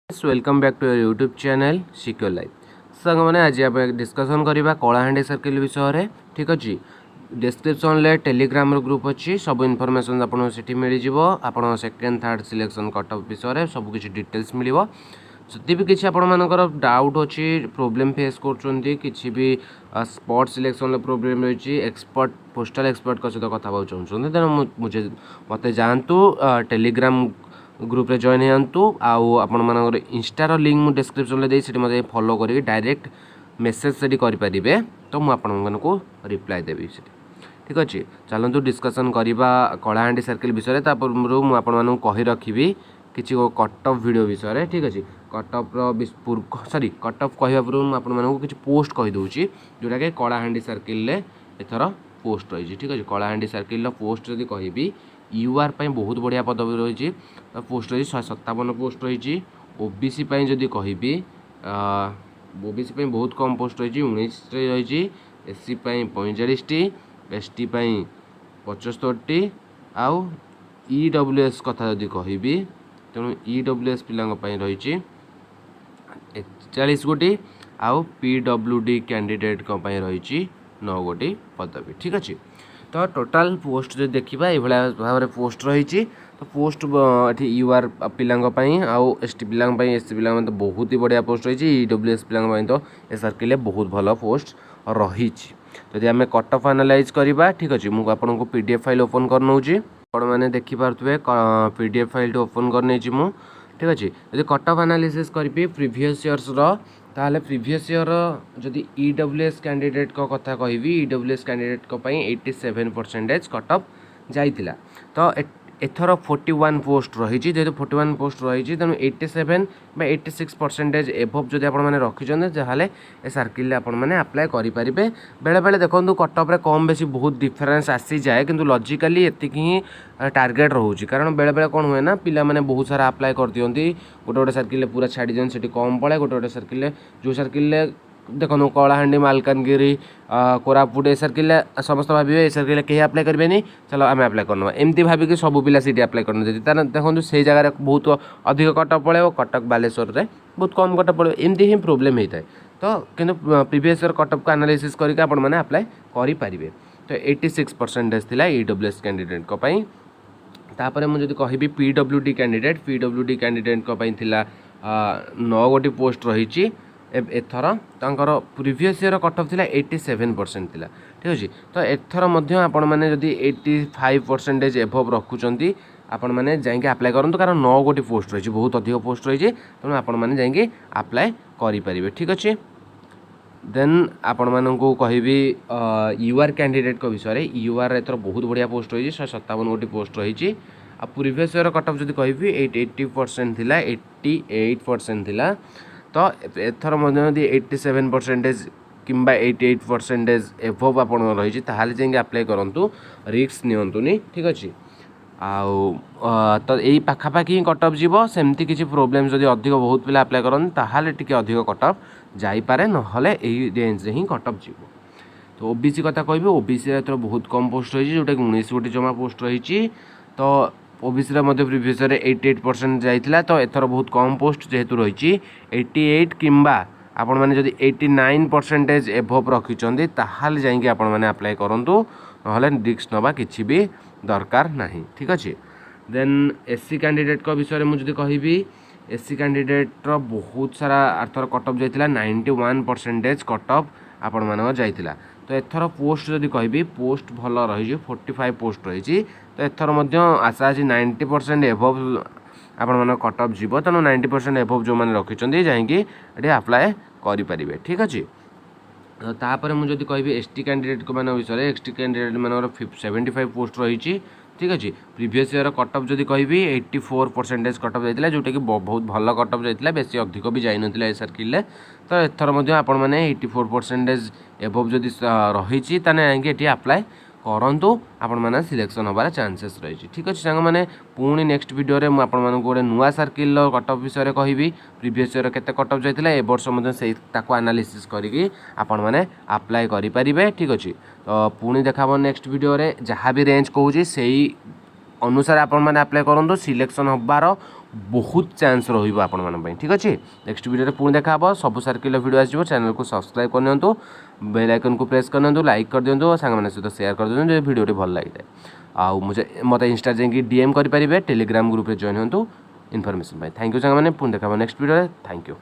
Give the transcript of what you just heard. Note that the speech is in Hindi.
Welcome back to your YouTube channel secure life song मैंने आज आप डिस्कसन करवा कलाहांडी सर्किल विषय में। ठीक अच्छे डिस्क्रिप्शन ले टेलीग्राम ग्रुप अच्छी सब इनफॉरमेशन आपको से मिल जाव। आप second third selection cut off विषय सबकि डिटेल्स मिल जदि भी किसी आपर डाउट अच्छी प्रोब्लेम फेस कर भी स्पॉट सिलेक्शन प्रोब्लेम रही एक्सपर्ट पोस्टल एक्सपर्ट का सहित कथा चाहते तेणु मुझे मत जातु टेलीग्राम ग्रुप रे जॉइन होंतु आपण मानकर इंस्टार लिंक मुझे डिस्क्रिप्शन में देती मत फॉलो करके डायरेक्ट मेसेज से करेंगे तो मुझे रिप्लाई देवी। ठीक अच्छे चलतु डिस्कसन करवा कलाहांडी सर्किल विषय मुझे कही रखी किसी कट ऑफ वीडियो विषय। ठीक अच्छे cut off sorry cut off कहवा पूर्व किसी पोस्ट कहीदे जोटा कि कलाहांडी सर्किल एथर पोस्ट रही। ठीक अच्छे कलाहांडी सर्किल पोस्ट जब कहि यूआर बहुत बढ़िया पदवी रही पोस्ट रही 157 पोस्ट रही। ओबीसी जदि कहि ओबीसी बहुत कम पोस्ट रही 19 रही। एससी 45 एसटी 75 आउ ईडब्ल्यूएस कथा जदि कहि तेणु ईडब्ल्यूएस पिला रही 41 गोटी आउ पीडब्ल्यूडी कैंडिडेट रही 9 गोटी पदवी। ठीक अच्छे तो टोटाल पोस्ट जो देखा ये भाव में पोस्ट रही तो पोस्ट ये यूआर पिला आउ एसटी पिला एससी पिला तो बहुत ही बढ़िया पोस्ट रही। ईडब्ल्यूएस पिला तो ए सर्किल बहुत भल पोस्ट रही। जदि आम कट ऑफ एनालाइज करवा ठीक अच्छे मुझे आपको पीडीएफ फाइल ओपन कर नौची आपने देखिपे पीडीएफ फाइल ओपन कर ठीक अच्छे जब कट ऑफ एनालिसिस करी प्रीवियस इयर्स ताहले प्रीवियस ईयर जदि ईडब्ल्यूएस कैंडिडेट को कथा कहि ईडब्ल्यूएस कैंडिडेट को 87% कट ऑफ जाइतिला तो एथर 41 पोस्ट रही जेहेतु 41 पोस्ट रही तेणु 87 बा 86% एभव जदि आपने रखिंट जहाँ ए सर्किल आपने आप्लाय करेंगे। बेले बेले देखो कट ऑफ कम बेसी बहुत डिफरेन्स आसी जाए किंतु लॉजिकली एतिक ही टार्गेट रोचे कारण बेले बेले कौन हुए ना पिला माने बहुत सारा आप्लाय कर दियंती गोटे गोटे सर्किल पूरा छाड़ी दियंती सेठी कम पड़े गोटे गोटे सर्किल जो सर्किल देखो कलाहांडी मालकानगिरी कोरापुट ए सर्किल समस्त भावे ए सर्किल कहीं आप्लाय करेंगे चलो आम आप्लाय करना एमती भाविक सब पिला सीट आप्लाय करना देखो से जगह बहुत अधिक कटअप पड़े कटक बालेश्वर में बहुत कम कटअप पड़े एमती ही प्रोब्लेम होता है तो किंतु प्रीवियस ईयर कटअप को एनालिसिस करके आपने आप्लाय करेंगे। तो 86% थिला ईडब्ल्यूएस कैंडिडेट को तापर मुझे कहि पीडब्ल्यूडी कैंडिडेट को थिला 9 गोटी पोस्ट रही एथर तांकर प्रीवियस ईयर कट ऑफ थिला 87% थिला। ठीक अच्छे तो एथर मध्य आपण माने जदि 85% एभव रखुचंती आपण माने जाइके अप्लाई करंतु कारण 9 गोटी पोस्ट रही बहुत अधिक पोस्ट रही तेणु आपण माने जाइके अप्लाई करि परिबे। ठीक अच्छे देन आपण मानकु कहिबी यूआर कैंडिडेट को विषय यूआर एथर बहुत बढ़िया पोस्ट रही 157 गोटी पोस्ट रही आ प्रीवियस ईयर कट ऑफ जदि कहिबी 80% थिला 88% थिला तो एथर मध्य 87% किंबा 88% एभव आप रही जाइए अप्लाई करूँ रिस्क नियंतुनी। ठीक अच्छे आउ तो यही पाखापाखि कट ऑफ जीवो सेमती किसी प्रोब्लेम जदि अधिक बहुत पिला अप्लाई करन ताहाले टिके अधिक कट ऑफ जाइपारे नहले एही रेंज ही कट ऑफ जीवो। तो ओबीसी कथा कहबी ओबीसी एथर बहुत कम पोस्ट रही जोटा 19 गोटी जमा पोस्ट रही तो ओबीसी प्रीवियस 88% जाइतिला तो एथर बहुत कम पोस्ट जेहेतु रही 88 किंबा आपण माने जदि 89% एभव रखिचंदी ताहाले जाइके आपण माने अप्लाई करंतु नहले रिस्क नबा किछि भी दरकार नाही। ठीक अच्छे देन एससी कैंडिडेट को विषय में मुझे कहि एससी कैंडिडेट रो बहुत सारा अर्थर कट ऑफ जाइतिला 91% कट ऑफ आपण मान जाइतिला तो एथर पोस्ट जदि कहि पोस्ट भल रही 45 पोस्ट रही तो एथर मध्य आशा अच्छी 90% एभव आपण मान कट ऑफ जीव तेणु 90% एभव जो मैंने रखिंट जाइए अप्लाय करेंगे। ठीक अच्छे तापर मुझे कहि एसटी कैंडिडेट को मान विषय एसटी कैंडिडेट मान 75 पोस्ट रही। ठीक अच्छे प्रीवियस ईयर कट ऑफ जदि कहि 84% कट ऑफ जाइतिला जोटा कि बहुत भल कट ऑफ जाइतिला बेसी अधिक भी जाई नथिला ए सर्किल तो एथर मध्य आपण माने 84% एभव जदि रही ताने आके एठी अप्लाई करंतु आपण माने सिलेक्शन होबार चांसेस रही। ठीक अच्छे सांग माने पुणी नेक्स्ट वीडियो रे आपण मानकु गोटे नुआ सर्किल कट ऑफ विषय कहबी प्रीवियस ईयर केते कट ऑफ जाइतिला ए वर्ष मध्य से ताको एनालिसिस करिकि आपण माने अप्लाई करि परिबे। ठीक अच्छे तो पुणी देखाबो नेक्स्ट वीडियो रे जहाँ भी रेंज कहूँ से अनुसार आपण माने अप्लाई करंतु सिलेक्शन होबार बहुत चांस रहिबो आपण मन पई ठीक अछि। नेक्स्ट वीडियो रे पुणी देखा हबो सब सर्किल वीडियो आसीबो चैनल को सब्सक्राइब कर नियंतु बेल आइकन को प्रेस कर नियंतु लाइक कर दियंतु संग मन सहित शेयर कर दियंतु जे वीडियो रे भल लागिते आ मुझे मते इंस्टा जेंकी डीएम करि परिबे टेलीग्राम ग्रुप रे जॉइन होंतु इन्फॉर्मेशन पाई। थैंक यू संग माने पुणी देखा हबो नेक्स्ट वीडियो रे थैंक यू।